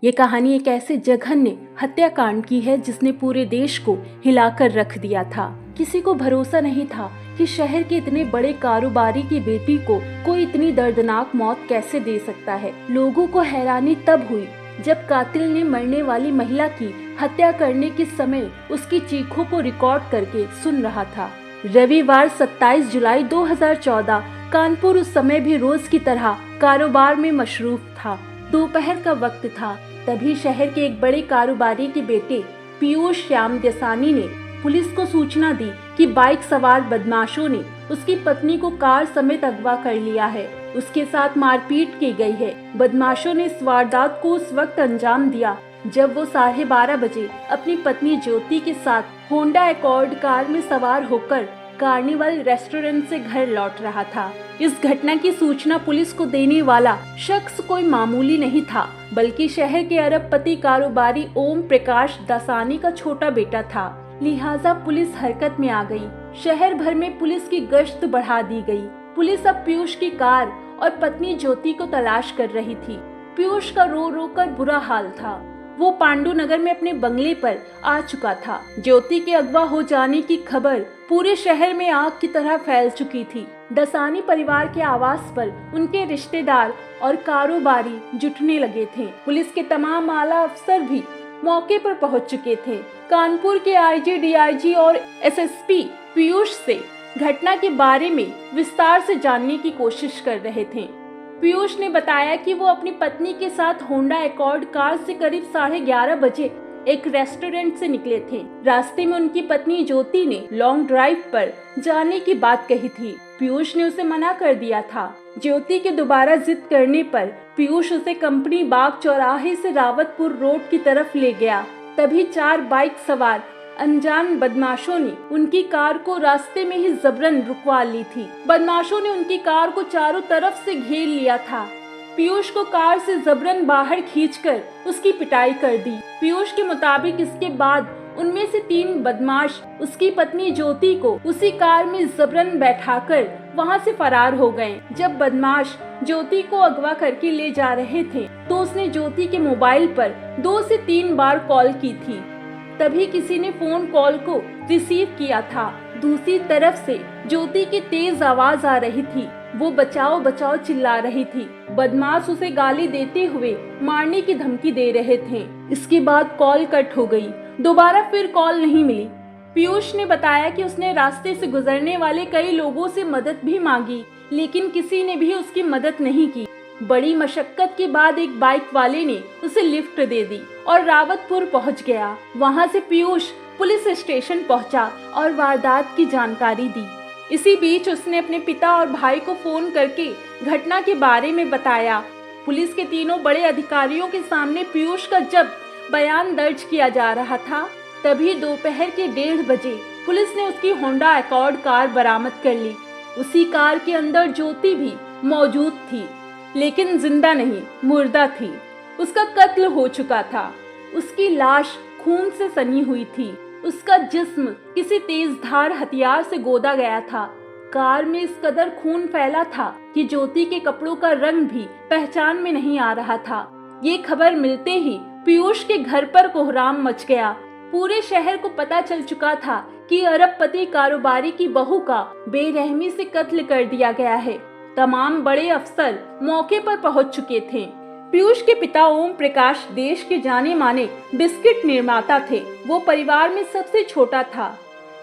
ये कहानी एक ऐसे जघन्य हत्याकांड की है जिसने पूरे देश को हिलाकर रख दिया था। किसी को भरोसा नहीं था कि शहर के इतने बड़े कारोबारी की बेटी को कोई इतनी दर्दनाक मौत कैसे दे सकता है। लोगों को हैरानी तब हुई जब कातिल ने मरने वाली महिला की हत्या करने के समय उसकी चीखों को रिकॉर्ड करके सुन रहा था। रविवार 27 जुलाई 2014 कानपुर उस समय भी रोज की तरह कारोबार में मशरूफ था। दोपहर का वक्त था। तभी शहर के एक बड़े कारोबारी के बेटे पीयूष श्याम देसानी ने पुलिस को सूचना दी कि बाइक सवार बदमाशों ने उसकी पत्नी को कार समेत अगवा कर लिया है। उसके साथ मारपीट की गई है। बदमाशों ने इस वारदात को उस वक्त अंजाम दिया जब वो 12:30 बजे अपनी पत्नी ज्योति के साथ होंडा एकॉर्ड कार में सवार होकर कार्निवल रेस्टोरेंट से घर लौट रहा था। इस घटना की सूचना पुलिस को देने वाला शख्स कोई मामूली नहीं था, बल्कि शहर के अरबपति कारोबारी ओम प्रकाश दासानी का छोटा बेटा था। लिहाजा पुलिस हरकत में आ गई। शहर भर में पुलिस की गश्त बढ़ा दी गई। पुलिस अब पीयूष की कार और पत्नी ज्योति को तलाश कर रही थी। पीयूष का रो रो कर बुरा हाल था। वो पांडु नगर में अपने बंगले पर आ चुका था। ज्योति के अगवा हो जाने की खबर पूरे शहर में आग की तरह फैल चुकी थी। दसानी परिवार के आवास पर उनके रिश्तेदार और कारोबारी जुटने लगे थे। पुलिस के तमाम आला अफसर भी मौके पर पहुंच चुके थे। कानपुर के आईजी, डीआईजी और एसएसपी पीयूष से घटना के बारे में विस्तार से जानने की कोशिश कर रहे थे। पीयूष ने बताया कि वो अपनी पत्नी के साथ होंडा एकॉर्ड कार से करीब 11:30 बजे एक रेस्टोरेंट से निकले थे। रास्ते में उनकी पत्नी ज्योति ने लॉन्ग ड्राइव पर जाने की बात कही थी। पीयूष ने उसे मना कर दिया था। ज्योति के दोबारा जिद करने पर पीयूष उसे कंपनी बाग चौराहे से रावतपुर रोड की तरफ ले गया। तभी 4 बाइक सवार अनजान बदमाशों ने उनकी कार को रास्ते में ही जबरन रुकवा ली थी। बदमाशों ने उनकी कार को चारों तरफ से घेर लिया था। पीयूष को कार से जबरन बाहर खींचकर उसकी पिटाई कर दी। पीयूष के मुताबिक इसके बाद उनमें से 3 बदमाश उसकी पत्नी ज्योति को उसी कार में जबरन बैठाकर वहां से फरार हो गए। जब बदमाश ज्योति को अगवा करके ले जा रहे थे तो उसने ज्योति के मोबाइल पर 2 से 3 बार कॉल की थी। तभी किसी ने फोन कॉल को रिसीव किया था। दूसरी तरफ से ज्योति की तेज आवाज आ रही थी। वो बचाओ बचाओ चिल्ला रही थी। बदमाश उसे गाली देते हुए मारने की धमकी दे रहे थे। इसके बाद कॉल कट हो गई। दोबारा फिर कॉल नहीं मिली। पीयूष ने बताया कि उसने रास्ते से गुजरने वाले कई लोगों से मदद भी मांगी, लेकिन किसी ने भी उसकी मदद नहीं की। बड़ी मशक्कत के बाद एक बाइक वाले ने उसे लिफ्ट दे दी और रावतपुर पहुंच गया। वहां से पीयूष पुलिस स्टेशन पहुंचा और वारदात की जानकारी दी। इसी बीच उसने अपने पिता और भाई को फोन करके घटना के बारे में बताया। पुलिस के तीनों बड़े अधिकारियों के सामने पीयूष का जब बयान दर्ज किया जा रहा था, तभी दोपहर के 1:30 बजे पुलिस ने उसकी होंडा एकॉर्ड कार बरामद कर ली। उसी कार के अंदर ज्योति भी मौजूद थी, लेकिन जिंदा नहीं, मुर्दा थी। उसका कत्ल हो चुका था। उसकी लाश खून से सनी हुई थी। उसका जिस्म किसी तेजधार हथियार से गोदा गया था। कार में इस कदर खून फैला था कि ज्योति के कपड़ों का रंग भी पहचान में नहीं आ रहा था। ये खबर मिलते ही पीयूष के घर पर कोहराम मच गया। पूरे शहर को पता चल चुका था कि अरबपति कारोबारी की बहू का बेरहमी से कत्ल कर दिया गया है। तमाम बड़े अफसर मौके पर पहुंच चुके थे। पीयूष के पिता ओम प्रकाश देश के जाने माने बिस्किट निर्माता थे। वो परिवार में सबसे छोटा था।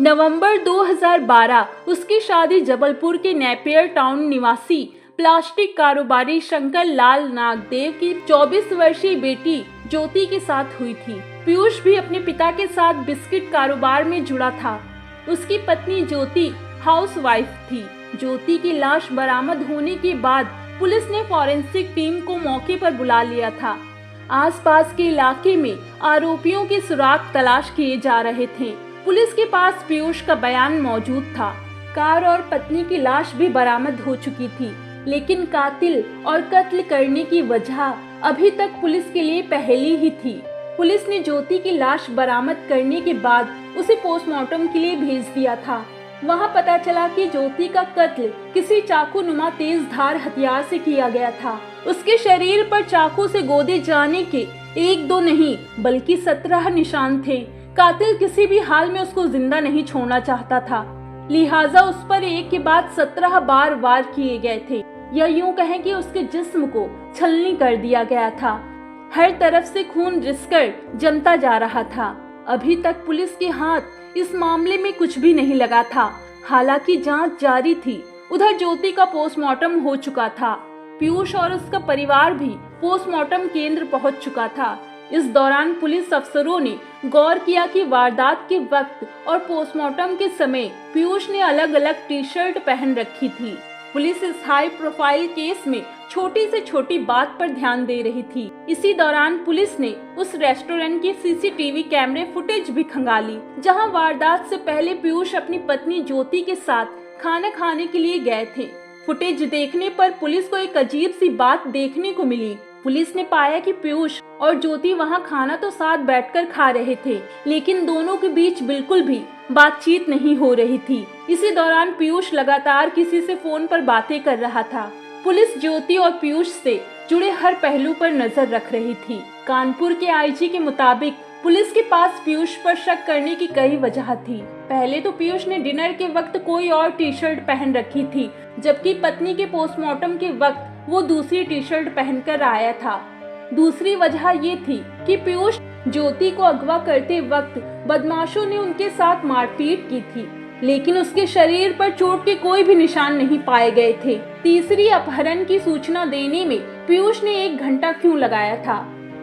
नवंबर 2012 उसकी शादी जबलपुर के नेपियर टाउन निवासी प्लास्टिक कारोबारी शंकर लाल नागदेव की 24 वर्षीय बेटी ज्योति के साथ हुई थी। पीयूष भी अपने पिता के साथ बिस्किट कारोबार में जुड़ा था। उसकी पत्नी ज्योति हाउसवाइफ थी। ज्योति की लाश बरामद होने के बाद पुलिस ने फॉरेंसिक टीम को मौके पर बुला लिया था। आसपास के इलाके में आरोपियों के सुराग तलाश किए जा रहे थे। पुलिस के पास पीयूष का बयान मौजूद था। कार और पत्नी की लाश भी बरामद हो चुकी थी, लेकिन कातिल और कत्ल करने की वजह अभी तक पुलिस के लिए पहेली ही थी। पुलिस ने ज्योति की लाश बरामद करने के बाद उसे पोस्टमार्टम के लिए भेज दिया था। वहां पता चला कि ज्योति का कत्ल किसी चाकू नुमा तेज धार हथियार से किया गया था। उसके शरीर पर चाकू से गोदे जाने के एक दो नहीं बल्कि 17 निशान थे। कातिल किसी भी हाल में उसको जिंदा नहीं छोड़ना चाहता था, लिहाजा उस पर एक के बाद 17 बार वार किए गए थे, या यूं कहें कि उसके जिस्म को छलनी कर दिया गया था। हर तरफ से खून रिसकर जमता जा रहा था। अभी तक पुलिस के हाथ इस मामले में कुछ भी नहीं लगा था। हालांकि जांच जारी थी। उधर ज्योति का पोस्टमार्टम हो चुका था। पीयूष और उसका परिवार भी पोस्टमार्टम केंद्र पहुंच चुका था। इस दौरान पुलिस अफसरों ने गौर किया कि वारदात के वक्त और पोस्टमार्टम के समय पीयूष ने अलग अलग टी शर्ट पहन रखी थी। पुलिस इस हाई प्रोफाइल केस में छोटी से छोटी बात पर ध्यान दे रही थी। इसी दौरान पुलिस ने उस रेस्टोरेंट की सीसीटीवी कैमरे फुटेज भी खंगाली, जहां वारदात से पहले पीयूष अपनी पत्नी ज्योति के साथ खाना खाने के लिए गए थे। फुटेज देखने पर पुलिस को एक अजीब सी बात देखने को मिली। पुलिस ने पाया कि पीयूष और ज्योति वहां खाना तो साथ बैठकर खा रहे थे, लेकिन दोनों के बीच बिल्कुल भी बातचीत नहीं हो रही थी। इसी दौरान पीयूष लगातार किसी से फोन पर बातें कर रहा था। पुलिस ज्योति और पीयूष से जुड़े हर पहलू पर नजर रख रही थी। कानपुर के आईजी के मुताबिक पुलिस के पास पीयूष पर शक करने की कई वजह थी। पहले तो पीयूष ने डिनर के वक्त कोई और टी शर्ट पहन रखी थी, जबकि पत्नी के पोस्टमार्टम के वक्त वो दूसरी टी शर्ट पहनकर आया था। दूसरी वजह ये थी कि पीयूष ज्योति को अगवा करते वक्त बदमाशों ने उनके साथ मारपीट की थी, लेकिन उसके शरीर पर चोट के कोई भी निशान नहीं पाए गए थे। तीसरी, अपहरण की सूचना देने में पीयूष ने 1 घंटा क्यों लगाया था,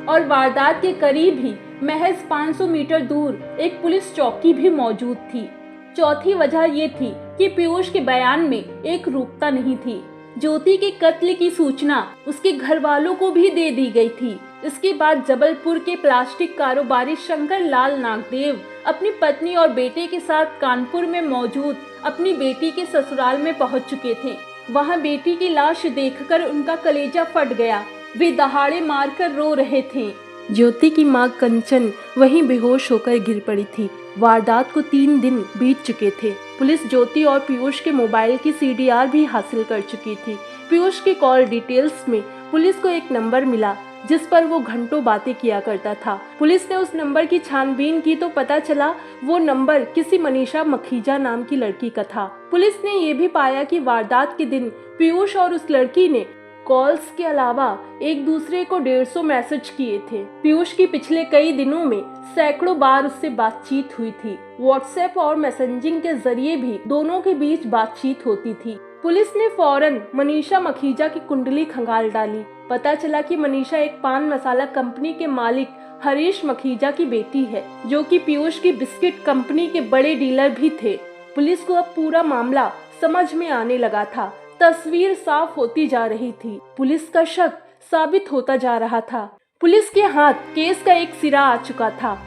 और वारदात के करीब ही महज 500 मीटर दूर एक पुलिस चौकी भी मौजूद थी। चौथी वजह ये थी कि पीयूष के बयान में एक रूपता नहीं थी। ज्योति के कत्ल की सूचना उसके घर वालों को भी दे दी गई थी। इसके बाद जबलपुर के प्लास्टिक कारोबारी शंकर लाल नागदेव अपनी पत्नी और बेटे के साथ कानपुर में मौजूद अपनी बेटी के ससुराल में पहुंच चुके थे। वहां बेटी की लाश देखकर उनका कलेजा फट गया। वे दहाड़े मारकर रो रहे थे। ज्योति की मां कंचन वहीं बेहोश होकर गिर पड़ी थी। वारदात को 3 दिन बीत चुके थे। पुलिस ज्योति और पीयूष के मोबाइल की सीडीआर भी हासिल कर चुकी थी। पीयूष की कॉल डिटेल्स में पुलिस को एक नंबर मिला जिस पर वो घंटों बातें किया करता था। पुलिस ने उस नंबर की छानबीन की तो पता चला वो नंबर किसी मनीषा मखीजा नाम की लड़की का था। पुलिस ने ये भी पाया कि वारदात के दिन पीयूष और उस लड़की ने कॉल्स के अलावा एक दूसरे को 150 मैसेज किए थे। पीयूष की पिछले कई दिनों में सैकड़ों बार उससे बातचीत हुई थी। व्हाट्सएप और मैसेजिंग के जरिए भी दोनों के बीच बातचीत होती थी। पुलिस ने फौरन मनीषा मखीजा की कुंडली खंगाल डाली। पता चला कि मनीषा एक पान मसाला कंपनी के मालिक हरीश मखीजा की बेटी है, जो कि पीयूष की बिस्किट कंपनी के बड़े डीलर भी थे। पुलिस को अब पूरा मामला समझ में आने लगा था। तस्वीर साफ होती जा रही थी। पुलिस का शक साबित होता जा रहा था। पुलिस के हाथ केस का एक सिरा आ चुका था।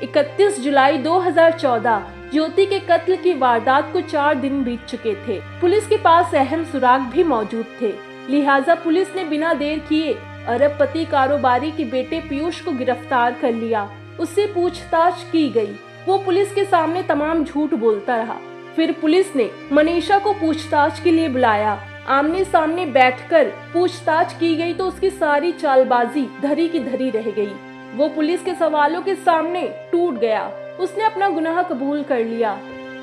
31 जुलाई 2014 ज्योति के कत्ल की वारदात को 4 दिन बीत चुके थे। पुलिस के पास अहम सुराग भी मौजूद थे, लिहाजा पुलिस ने बिना देर किए अरबपति कारोबारी के बेटे पीयूष को गिरफ्तार कर लिया। उससे पूछताछ की गई। वो पुलिस के सामने तमाम झूठ बोलता रहा। फिर पुलिस ने मनीषा को पूछताछ के लिए बुलाया। आमने सामने बैठकर पूछताछ की गई तो उसकी सारी चालबाजी धरी की धरी रह गई। वो पुलिस के सवालों के सामने टूट गया। उसने अपना गुनाह कबूल कर लिया।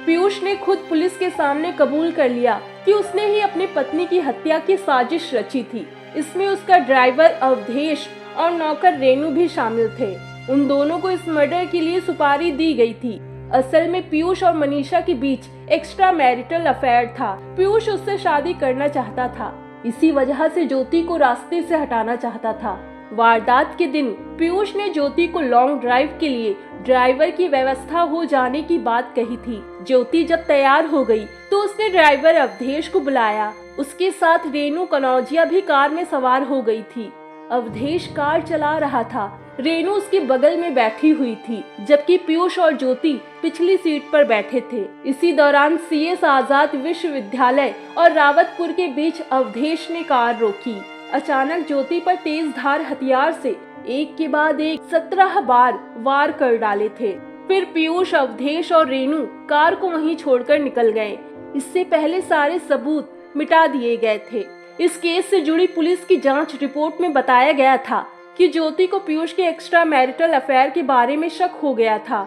पीयूष ने खुद पुलिस के सामने कबूल कर लिया कि उसने ही अपनी पत्नी की हत्या की साजिश रची थी। इसमें उसका ड्राइवर अवधेश और नौकर रेनू भी शामिल थे। उन दोनों को इस मर्डर के लिए सुपारी दी गई थी। असल में पीयूष और मनीषा के बीच एक्स्ट्रा मैरिटल अफेयर था। पीयूष उससे शादी करना चाहता था। इसी वजह से ज्योति को रास्ते से हटाना चाहता था। वारदात के दिन पीयूष ने ज्योति को लॉन्ग ड्राइव के लिए ड्राइवर की व्यवस्था हो जाने की बात कही थी। ज्योति जब तैयार हो गई तो उसने ड्राइवर अवधेश को बुलाया। उसके साथ रेनू कनौजिया भी कार में सवार हो गई थी। अवधेश कार चला रहा था। रेनू उसके बगल में बैठी हुई थी, जबकि पीयूष और ज्योति पिछली सीट पर बैठे थे। इसी दौरान सीएस आजाद विश्वविद्यालय और रावतपुर के बीच अवधेश ने कार रोकी। अचानक ज्योति पर तेज धार हथियार से एक के बाद एक 17 बार वार कर डाले थे। फिर पीयूष, अवधेश और रेनू कार को वहीं छोड़कर निकल गए। इससे पहले सारे सबूत मिटा दिए गए थे। इस केस से जुड़ी पुलिस की जांच रिपोर्ट में बताया गया था कि ज्योति को पीयूष के एक्स्ट्रा मैरिटल अफेयर के बारे में शक हो गया था।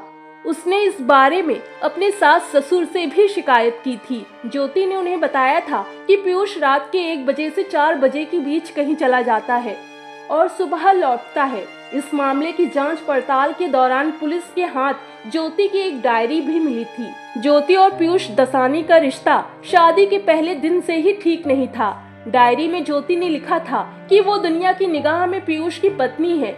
उसने इस बारे में अपने सास ससुर से भी शिकायत की थी। ज्योति ने उन्हें बताया था कि पीयूष रात के 1 बजे से 4 बजे के बीच कहीं चला जाता है और सुबह लौटता है। इस मामले की जांच पड़ताल के दौरान पुलिस के हाथ ज्योति की एक डायरी भी मिली थी। ज्योति और पीयूष दसानी का रिश्ता शादी के पहले दिन से ही ठीक नहीं था। डायरी में ज्योति ने लिखा था कि वो दुनिया की निगाह में पीयूष की पत्नी है।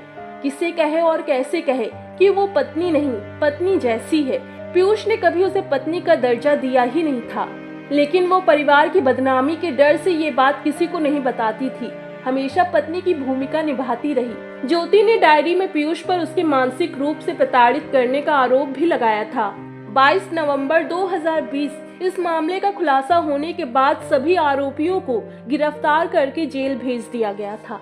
किसे कहे और कैसे कहे कि वो पत्नी नहीं, पत्नी जैसी है। पीयूष ने कभी उसे पत्नी का दर्जा दिया ही नहीं था, लेकिन वो परिवार की बदनामी के डर से ये बात किसी को नहीं बताती थी। हमेशा पत्नी की भूमिका निभाती रही। ज्योति ने डायरी में पीयूष पर उसके मानसिक रूप से प्रताड़ित करने का आरोप भी लगाया था। 22 नवंबर 2020 इस मामले का खुलासा होने के बाद सभी आरोपियों को गिरफ्तार करके जेल भेज दिया गया था।